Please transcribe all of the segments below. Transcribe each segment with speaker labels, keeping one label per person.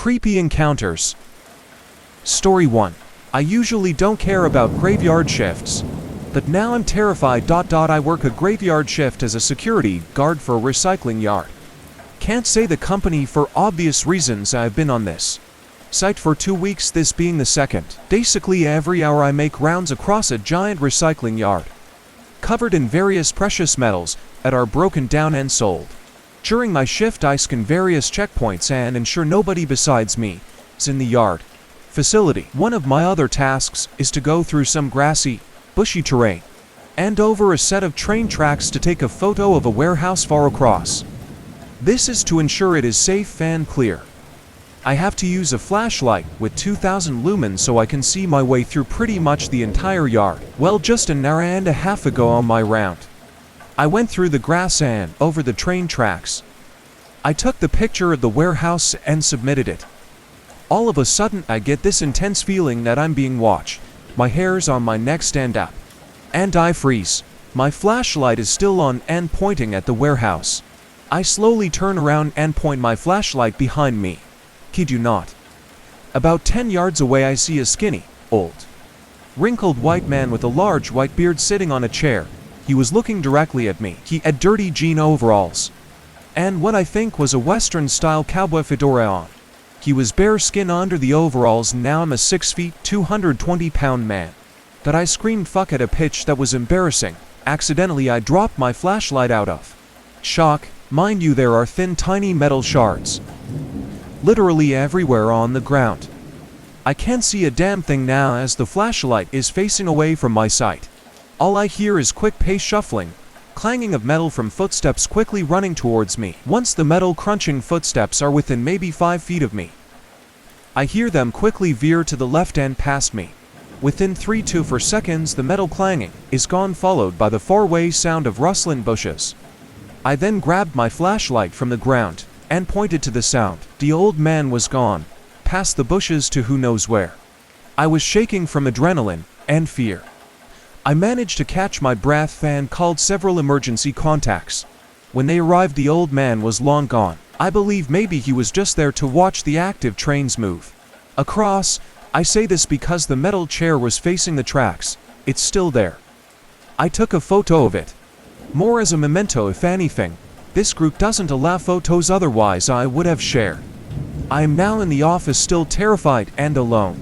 Speaker 1: Creepy encounters. Story 1. I usually don't care about graveyard shifts, but now I'm terrified. I work a graveyard shift as a security guard for a recycling yard. Can't say the company for obvious reasons. I've been on this site for 2 weeks, this being the second. Basically every hour I make rounds across a giant recycling yard, covered in various precious metals that are broken down and sold. During my shift I scan various checkpoints and ensure nobody besides me is in the yard facility. One of my other tasks is to go through some grassy, bushy terrain and over a set of train tracks to take a photo of a warehouse far across. This is to ensure it is safe and clear. I have to use a flashlight with 2000 lumens so I can see my way through pretty much the entire yard. Well, just an hour and a half ago on my round, I went through the grass and over the train tracks. I took the picture of the warehouse and submitted it. All of a sudden I get this intense feeling that I'm being watched. My hairs on my neck stand up and I freeze. My flashlight is still on and pointing at the warehouse. I slowly turn around and point my flashlight behind me. Kid you not. About 10 yards away I see a skinny, old, wrinkled white man with a large white beard sitting on a chair. He was looking directly at me. He had dirty jean overalls and what I think was a Western-style cowboy fedora on. He was bare skin under the overalls. Now I'm a 6 feet, 220-pound man. That I screamed fuck at a pitch that was embarrassing. Accidentally I dropped my flashlight out of shock. Mind you, there are thin, tiny metal shards literally everywhere on the ground. I can't see a damn thing now as the flashlight is facing away from my sight. All I hear is quick pace shuffling, clanging of metal from footsteps quickly running towards me. Once the metal crunching footsteps are within maybe 5 feet of me, I hear them quickly veer to the left and past me. Within 3 to 4 seconds the metal clanging is gone, followed by the far-away sound of rustling bushes. I then grabbed my flashlight from the ground and pointed to the sound. The old man was gone, past the bushes to who knows where. I was shaking from adrenaline and fear. I managed to catch my breath and called several emergency contacts. When they arrived the old man was long gone. I believe maybe he was just there to watch the active trains move across. I say this because the metal chair was facing the tracks. It's still there. I took a photo of it, more as a memento if anything. This group doesn't allow photos, otherwise I would have shared. I am now in the office still terrified and alone.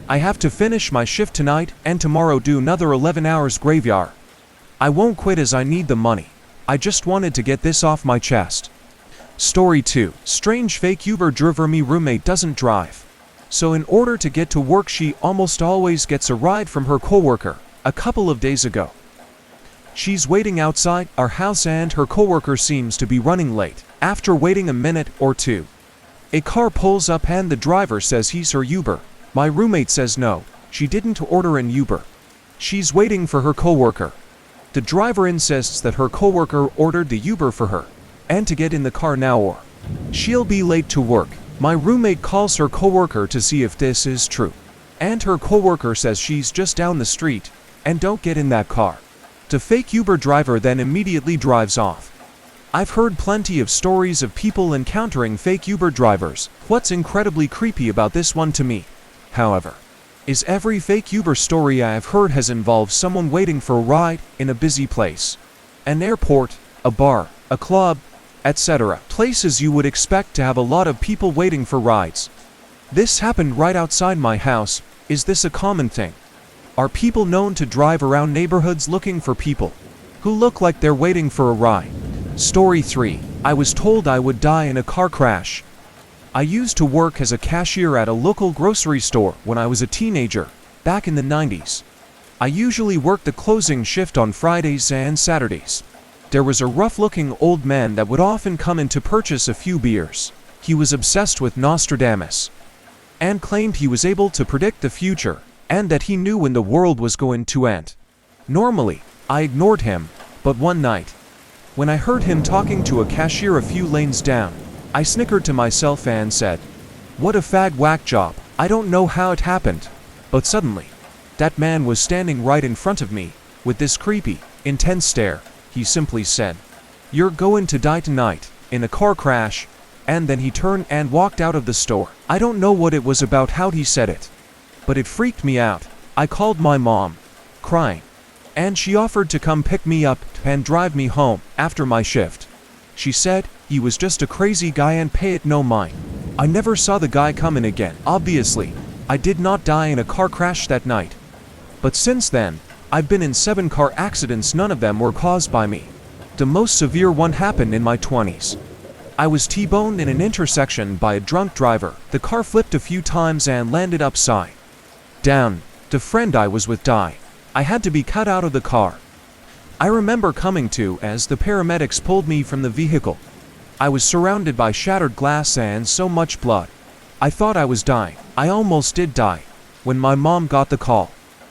Speaker 1: I have to finish my shift tonight and tomorrow do another 11 hours graveyard. I won't quit as I need the money. I just wanted to get this off my chest. Story 2. Strange fake Uber driver. My roommate doesn't drive, so in order to get to work she almost always gets a ride from her coworker. A couple of days ago, she's waiting outside our house and her coworker seems to be running late. After waiting a minute or two, a car pulls up and the driver says he's her Uber. My roommate says no, she didn't order an Uber. She's waiting for her coworker. The driver insists that her coworker ordered the Uber for her and to get in the car now or she'll be late to work. My roommate calls her coworker to see if this is true, and her coworker says she's just down the street and don't get in that car. The fake Uber driver then immediately drives off. I've heard plenty of stories of people encountering fake Uber drivers. What's incredibly creepy about this one to me, however, is every fake Uber story I have heard has involved someone waiting for a ride in a busy place. An airport, a bar, a club, etc. Places you would expect to have a lot of people waiting for rides. This happened right outside my house. Is this a common thing? Are people known to drive around neighborhoods looking for people who look like they're waiting for a ride? Story 3. I was told I would die in a car crash. I used to work as a cashier at a local grocery store when I was a teenager, back in the 90s. I usually worked the closing shift on Fridays and Saturdays. There was a rough-looking old man that would often come in to purchase a few beers. He was obsessed with Nostradamus and claimed he was able to predict the future and that he knew when the world was going to end. Normally, I ignored him, but one night, when I heard him talking to a cashier a few lanes down, I snickered to myself and said, "What a fag whack job." I don't know how it happened, but suddenly, that man was standing right in front of me, with this creepy, intense stare. He simply said, "You're going to die tonight, in a car crash," and then he turned and walked out of the store. I don't know what it was about how he said it, but it freaked me out. I called my mom, crying, and she offered to come pick me up and drive me home after my shift. She said he was just a crazy guy and pay it no mind. I never saw the guy coming again. Obviously, I did not die in a car crash that night. But since then, I've been in 7 car accidents, none of them were caused by me. The most severe one happened in my 20s. I was T-boned in an intersection by a drunk driver. The car flipped a few times and landed upside down. The friend I was with died. I had to be cut out of the car. I remember coming to as the paramedics pulled me from the vehicle. I was surrounded by shattered glass and so much blood. I thought I was dying. I almost did die when my mom got the call.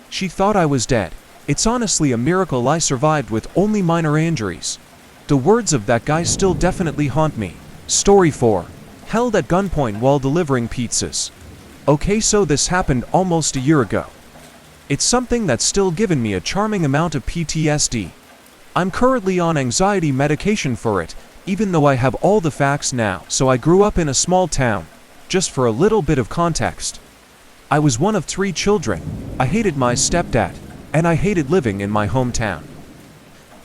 Speaker 1: She thought I was dead. It's honestly a miracle I survived with only minor injuries. The words of that guy still definitely haunt me. Story 4. Held at gunpoint while delivering pizzas. Okay, so this happened almost a year ago. It's something that's still given me a charming amount of PTSD. I'm currently on anxiety medication for it, even though I have all the facts now. So I grew up in a small town. Just for a little bit of context, I was one of 3 children. I hated my stepdad, and I hated living in my hometown.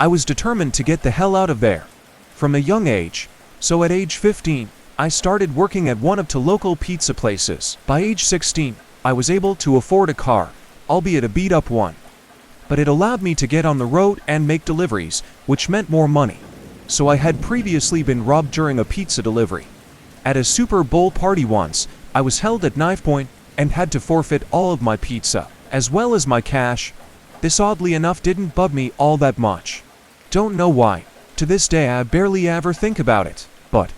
Speaker 1: I was determined to get the hell out of there from a young age. So at age 15, I started working at one of 2 local pizza places. By age 16, I was able to afford a car, albeit a beat-up one. But it allowed me to get on the road and make deliveries, which meant more money. So I had previously been robbed during a pizza delivery. At a Super Bowl party once, I was held at knife point and had to forfeit all of my pizza, as well as my cash. This oddly enough didn't bug me all that much. Don't know why. To this day I barely ever think about it. But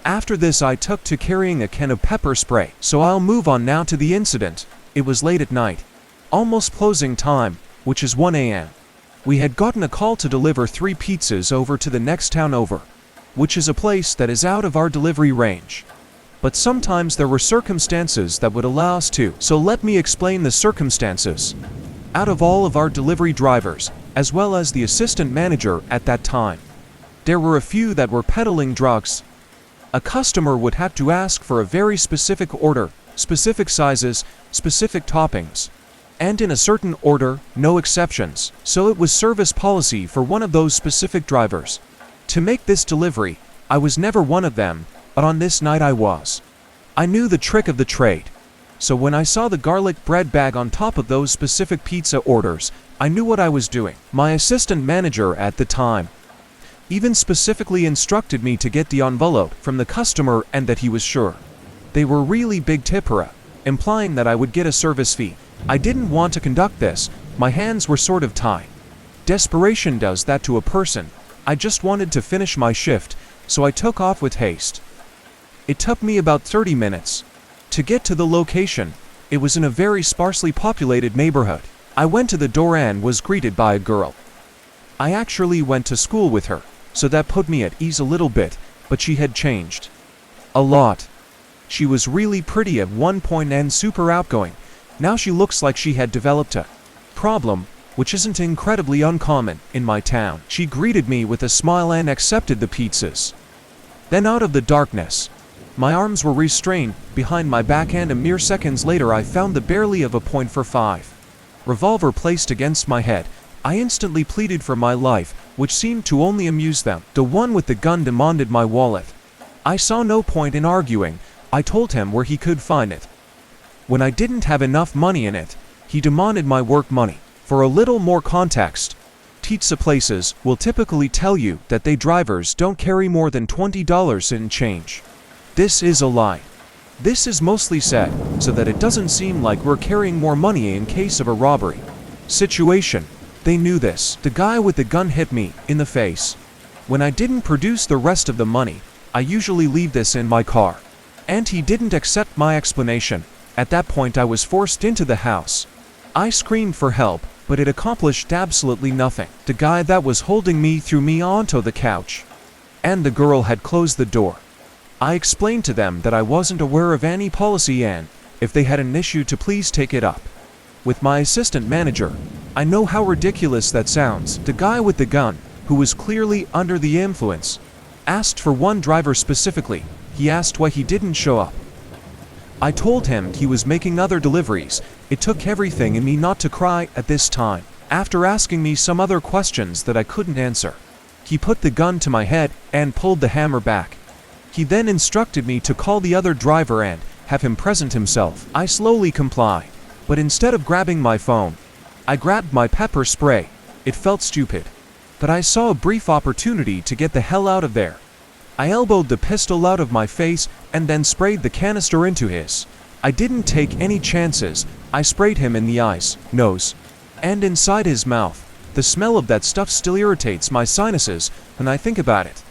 Speaker 1: after this I took to carrying a can of pepper spray. So I'll move on now to the incident. It was late at night, almost closing time, which is 1 a.m. We had gotten a call to deliver 3 pizzas over to the next town over, which is a place that is out of our delivery range. But sometimes there were circumstances that would allow us to. So let me explain the circumstances. Out of all of our delivery drivers, as well as the assistant manager at that time, there were a few that were peddling drugs. A customer would have to ask for a very specific order, specific sizes, specific toppings, and in a certain order, no exceptions. So it was service policy for one of those specific drivers to make this delivery. I was never one of them, but on this night I was. I knew the trick of the trade. So when I saw the garlic bread bag on top of those specific pizza orders, I knew what I was doing. My assistant manager at the time even specifically instructed me to get the envelope from the customer and that he was sure they were really big tipper, implying that I would get a service fee. I didn't want to conduct this. My hands were sort of tied. Desperation does that to a person. I just wanted to finish my shift, so I took off with haste. It took me about 30 minutes to get to the location. It was in a very sparsely populated neighborhood. I went to the door and was greeted by a girl. I actually went to school with her, so that put me at ease a little bit, but she had changed a lot. She was really pretty at one point and super outgoing. Now she looks like she had developed a problem, which isn't incredibly uncommon in my town. She greeted me with a smile and accepted the pizzas. Then out of the darkness, my arms were restrained behind my back and a mere seconds later I found the barely of a .45 revolver placed against my head. I instantly pleaded for my life, which seemed to only amuse them. The one with the gun demanded my wallet. I saw no point in arguing. I told him where he could find it. When I didn't have enough money in it, he demanded my work money. For a little more context, pizza places will typically tell you that they drivers don't carry more than $20 in change. This is a lie. This is mostly said so that it doesn't seem like we're carrying more money in case of a robbery situation. They knew this. The guy with the gun hit me in the face. When I didn't produce the rest of the money, I usually leave this in my car. And he didn't accept my explanation. At that point I was forced into the house. I screamed for help, but it accomplished absolutely nothing. The guy that was holding me threw me onto the couch, and the girl had closed the door. I explained to them that I wasn't aware of any policy and, if they had an issue, to please take it up with my assistant manager. I know how ridiculous that sounds. The guy with the gun, who was clearly under the influence, asked for one driver specifically, He asked why he didn't show up. I told him he was making other deliveries. It took everything in me not to cry at this time. After asking me some other questions that I couldn't answer, he put the gun to my head and pulled the hammer back. He then instructed me to call the other driver and have him present himself. I slowly complied, but instead of grabbing my phone, I grabbed my pepper spray. It felt stupid, but I saw a brief opportunity to get the hell out of there. I elbowed the pistol out of my face and then sprayed the canister into his. I didn't take any chances. I sprayed him in the eyes, nose, and inside his mouth. The smell of that stuff still irritates my sinuses when I think about it.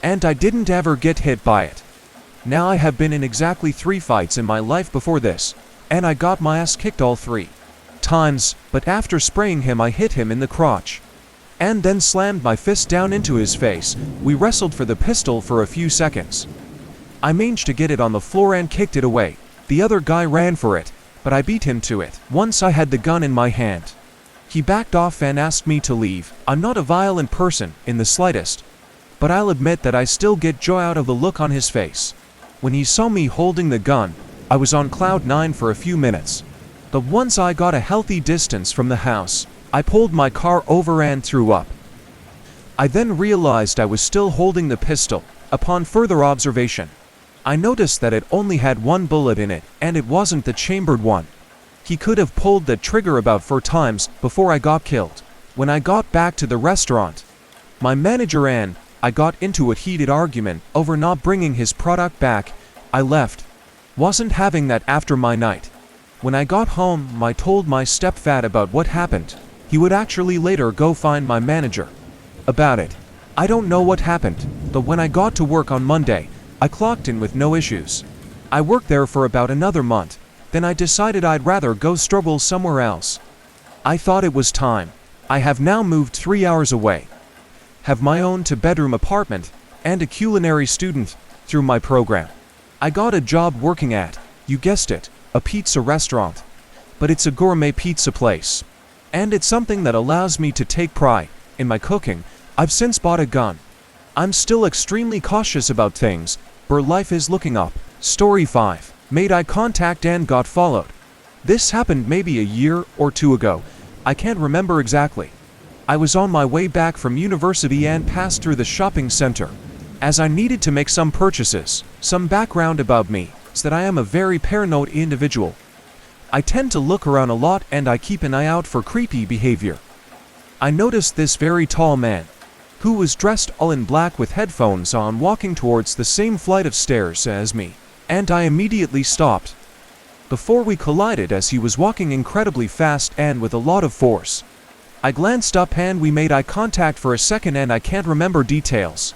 Speaker 1: And I didn't ever get hit by it. Now I have been in exactly 3 fights in my life before this, and I got my ass kicked all 3 times, but after spraying him I hit him in the crotch, and then slammed my fist down into his face. We wrestled for the pistol for a few seconds. I managed to get it on the floor and kicked it away. The other guy ran for it, but I beat him to it. Once I had the gun in my hand, he backed off and asked me to leave. I'm not a violent person in the slightest, but I'll admit that I still get joy out of the look on his face. When he saw me holding the gun, I was on cloud 9 for a few minutes. But once I got a healthy distance from the house, I pulled my car over and threw up. I then realized I was still holding the pistol. Upon further observation, I noticed that it only had 1 bullet in it, and it wasn't the chambered one. He could have pulled the trigger about 4 times before I got killed. When I got back to the restaurant, my manager and I got into a heated argument over not bringing his product back. I left. Wasn't having that after my night. When I got home, I told my stepdad about what happened. He would actually later go find my manager about it. I don't know what happened, but when I got to work on Monday, I clocked in with no issues. I worked there for about another month. Then I decided I'd rather go struggle somewhere else. I thought it was time. I have now moved 3 hours away, have my own 2-bedroom apartment, and a culinary student through my program. I got a job working at, you guessed it, a pizza restaurant. But it's a gourmet pizza place, and it's something that allows me to take pride in my cooking. I've since bought a gun. I'm still extremely cautious about things, but life is looking up. Story 5. Made eye contact and got followed. This happened maybe a year or 2 ago. I can't remember exactly. I was on my way back from university and passed through the shopping center, as I needed to make some purchases. Some background about me is that I am a very paranoid individual. I tend to look around a lot and I keep an eye out for creepy behavior. I noticed this very tall man, who was dressed all in black with headphones on, walking towards the same flight of stairs as me, and I immediately stopped before we collided as he was walking incredibly fast and with a lot of force. I glanced up and we made eye contact for a second and I can't remember details,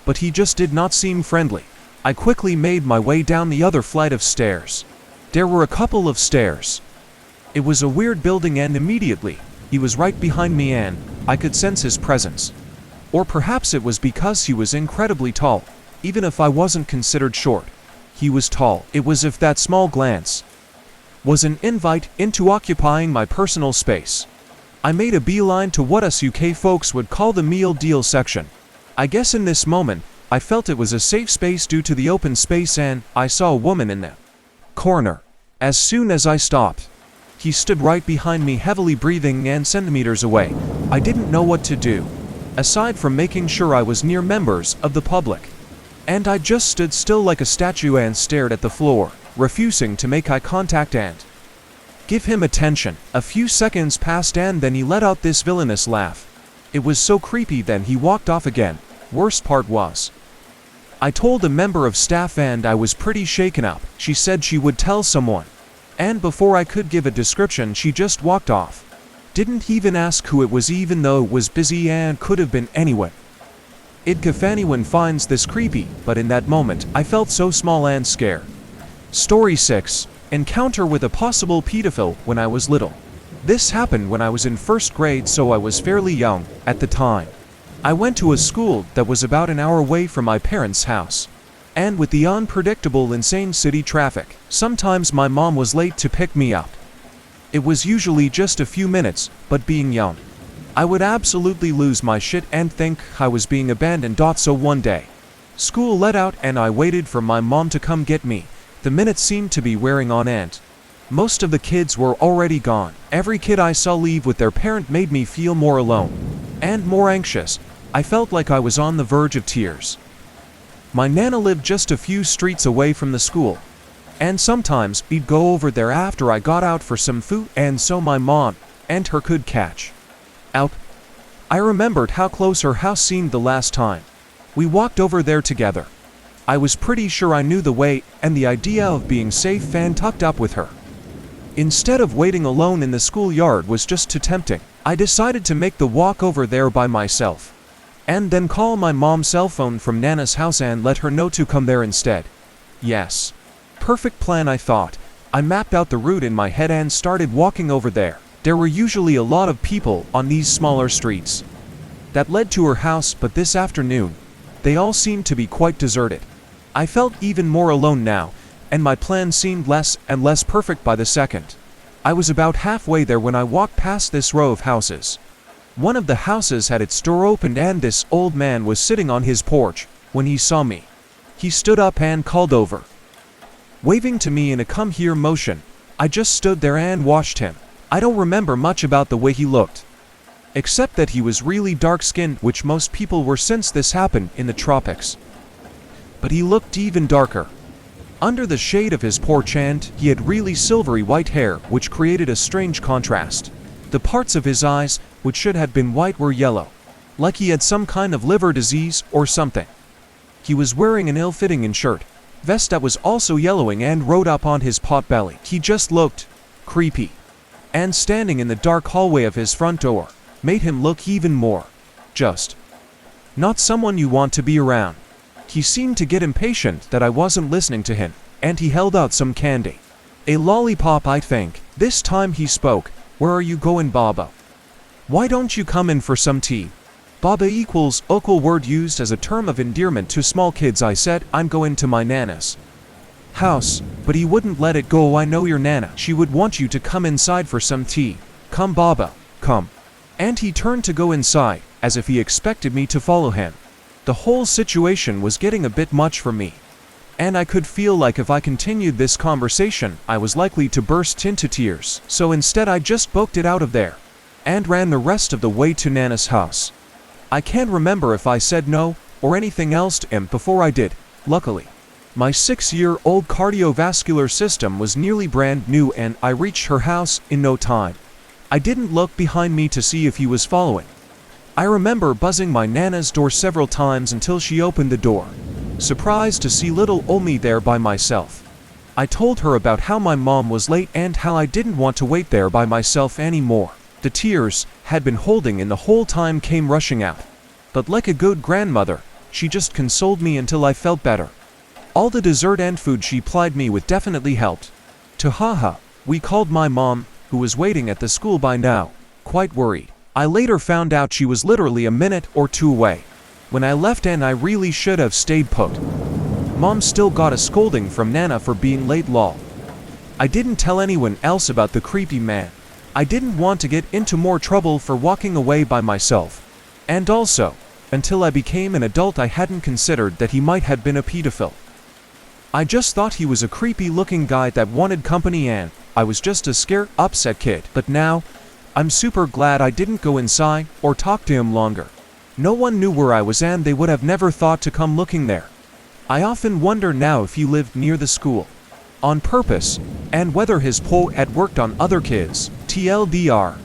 Speaker 1: but he just did not seem friendly. I quickly made my way down the other flight of stairs. There were a couple of stairs. It was a weird building and immediately, he was right behind me and I could sense his presence. Or perhaps it was because he was incredibly tall. Even if I wasn't considered short, he was tall. It was as if that small glance was an invite into occupying my personal space. I made a beeline to what us UK folks would call the meal deal section. I guess in this moment, I felt it was a safe space due to the open space and I saw a woman in the corner. As soon as I stopped, he stood right behind me, heavily breathing and centimeters away. I didn't know what to do, aside from making sure I was near members of the public. And I just stood still like a statue and stared at the floor, refusing to make eye contact and give him attention. A few seconds passed and then he let out this villainous laugh. It was so creepy. Then he walked off again. Worst part was, I told a member of staff and I was pretty shaken up. She said she would tell someone, and before I could give a description she just walked off. Didn't even ask who it was, even though it was busy and could have been anyone. If anyone finds this creepy, but in that moment I felt so small and scared. Story 6. Encounter with a possible pedophile when I was little. This happened when I was in 1st grade, so I was fairly young at the time. I went to a school that was about an hour away from my parents' house. And with the unpredictable insane city traffic, sometimes my mom was late to pick me up. It was usually just a few minutes, but being young, I would absolutely lose my shit and think I was being abandoned. So one day, School let out and I waited for my mom to come get me. The minutes seemed to be wearing on end. Most of the kids were already gone. Every kid I saw leave with their parent made me feel more alone and more anxious. I felt like I was on the verge of tears. My Nana lived just a few streets away from the school, and sometimes we'd go over there after I got out for some food, and so my mom and her could catch out. I remembered how close her house seemed the last time we walked over there together. I was pretty sure I knew the way, and the idea of being safe and tucked up with her instead of waiting alone in the schoolyard was just too tempting. I decided to make the walk over there by myself, and then call my mom's cell phone from Nana's house and let her know to come there instead. Yes. Perfect plan, I thought. I mapped out the route in my head and started walking over there. There were usually a lot of people on these smaller streets that led to her house, but this afternoon, they all seemed to be quite deserted. I felt even more alone now, and my plan seemed less and less perfect by the second. I was about halfway there when I walked past this row of houses. One of the houses had its door opened and this old man was sitting on his porch. When he saw me, he stood up and called over, waving to me in a come here motion. I just stood there and watched him. I don't remember much about the way he looked, except that he was really dark-skinned, which most people were since this happened in the tropics. But he looked even darker under the shade of his porch, and he had really silvery white hair, which created a strange contrast. The parts of his eyes, which should have been white, were yellow, like he had some kind of liver disease or something. He was wearing an ill-fitting shirt, vest that was also yellowing and rode up on his pot belly. He just looked creepy, and standing in the dark hallway of his front door made him look even more just not someone you want to be around. He seemed to get impatient that I wasn't listening to him, and he held out some candy. A lollipop, I think. This time he spoke. Where are you going, Baba? Why don't you come in for some tea? Baba equals local word used as a term of endearment to small kids. I said, I'm going to my Nana's house, but he wouldn't let it go. I know your Nana. She would want you to come inside for some tea. Come, Baba, come. And he turned to go inside, as if he expected me to follow him. The whole situation was getting a bit much for me, and I could feel like if I continued this conversation, I was likely to burst into tears. So instead I just booked it out of there, and ran the rest of the way to Nana's house. I can't remember if I said no, or anything else to him before I did. Luckily, my 6-year-old cardiovascular system was nearly brand new, and I reached her house in no time. I didn't look behind me to see if he was following. I remember buzzing my Nana's door several times until she opened the door, surprised to see little old me there by myself. I told her about how my mom was late and how I didn't want to wait there by myself anymore. The tears had been holding in the whole time came rushing out, but like a good grandmother, she just consoled me until I felt better. All the dessert and food she plied me with definitely helped. We called my mom, who was waiting at the school by now, quite worried. I later found out she was literally a minute or two away when I left, and I really should have stayed put. Mom still got a scolding from Nana for being late, lol. I didn't tell anyone else about the creepy man. I didn't want to get into more trouble for walking away by myself. And also, until I became an adult, I hadn't considered that he might have been a pedophile. I just thought he was a creepy looking guy that wanted company, and I was just a scared, upset kid. But now, I'm super glad I didn't go inside or talk to him longer. No one knew where I was, and they would have never thought to come looking there. I often wonder now if he lived near the school on purpose, and whether his pole had worked on other kids. TLDR.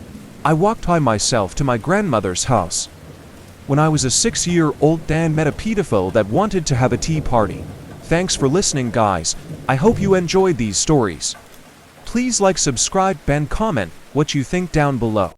Speaker 1: I walked by myself to my grandmother's house when I was a 6-year-old and met a pedophile that wanted to have a tea party. Thanks for listening, guys. I hope you enjoyed these stories. Please like, subscribe, and comment what you think down below.